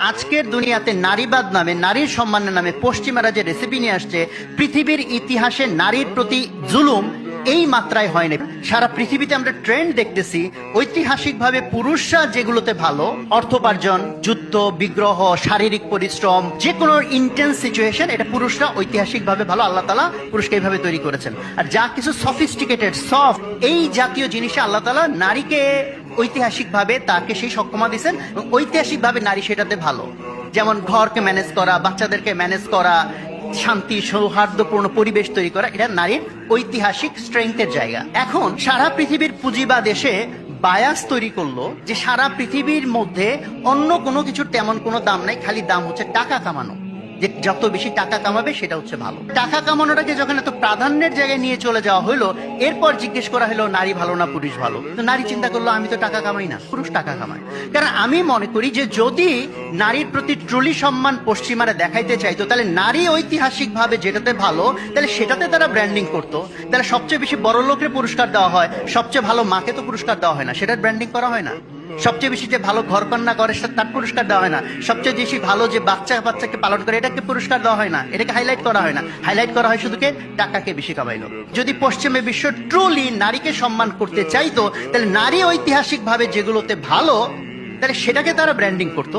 আজকের দুনিয়াতে নারীবাদ নামে, নারীর সম্মানের নামে পশ্চিমারা যে রেসিপি নিয়ে আসছে, পৃথিবীর ইতিহাসে নারীর প্রতি জুলুম এই মাত্রায় হয়নি। সারা পৃথিবীতে আমরা ট্রেন্ড দেখতেছি, ঐতিহাসিকভাবে পুরুষরা যেগুলোতে ভালো, অর্থোপার্জন, যুদ্ধ বিগ্রহ, শারীরিক পরিশ্রম, যে কোনো ইন্টেন্স সিচুয়েশন, এটা পুরুষরা ঐতিহাসিকভাবে ভালো। আল্লাহ তাআলা পুরুষকে এইভাবে তৈরি করেছেন। আর যা কিছু সফিস্টিকেটেড, সফট, এই জাতীয় জিনিসে আল্লাহ তাআলা নারীকে ঐতিহাসিকভাবে তাকে সেই সক্ষমতা দিয়েছেন এবং ঐতিহাসিকভাবে নারী সেটাতে ভালো। যেমন ঘরকে ম্যানেজ করা, বাচ্চাদেরকে ম্যানেজ করা, শান্তি সৌহার্দ্যপূর্ণ পরিবেশ তৈরি করা, এটা নারীর ঐতিহাসিক স্ট্রেংথের জায়গা। এখন সারা পৃথিবীর পুঁজিবাদ এসে বায়াস তৈরি করলো যে সারা পৃথিবীর মধ্যে অন্য কোনো কিছুর তেমন কোনো দাম নাই, খালি দাম হচ্ছে টাকা কামানো। যে যত বেশি টাকা কামাবে সেটা হচ্ছে ভালো। টাকা কামানোটাকে যখন এত প্রাধান্যের জায়গায় নিয়ে চলে যাওয়া হলো, এরপর জিজ্ঞেস করা হলো নারী ভালো না পুরুষ ভালো। তো নারী চিন্তা করলো আমি তো টাকা কামাই না, পুরুষ টাকা কামায়। কারণ আমি মনে করি যে যদি নারীর প্রতি ট্রুলি সম্মান পশ্চিমারা দেখাইতে চাইতো, তাহলে নারী ঐতিহাসিক ভাবে যেটাতে ভালো, তাহলে সেটাতে তারা ব্র্যান্ডিং করতো। তাহলে সবচেয়ে বেশি বড় লোকের পুরস্কার দেওয়া হয়, সবচেয়ে ভালো মাকে তো পুরস্কার দেওয়া হয় না, সেটার ব্র্যান্ডিং করা হয় না। সবচেয়ে বেশি যে ভালো ঘর কন্যা করে তার পুরস্কার দেওয়া হয় না। সবচেয়ে বেশি ভালো যে বাচ্চাকে পালন করে এটাকে পুরস্কার দেওয়া হয় না, এটাকে হাইলাইট করা হয় না। হাইলাইট করা হয় শুধুকে টাকাকে বেশি কামাইলো। যদি পশ্চিমে বিশ্ব ট্রুলি নারীকে সম্মান করতে চাইতো, তাহলে নারী ঐতিহাসিক ভাবে যেগুলোতে ভালো, তাহলে সেটাকে তারা ব্র্যান্ডিং করতো।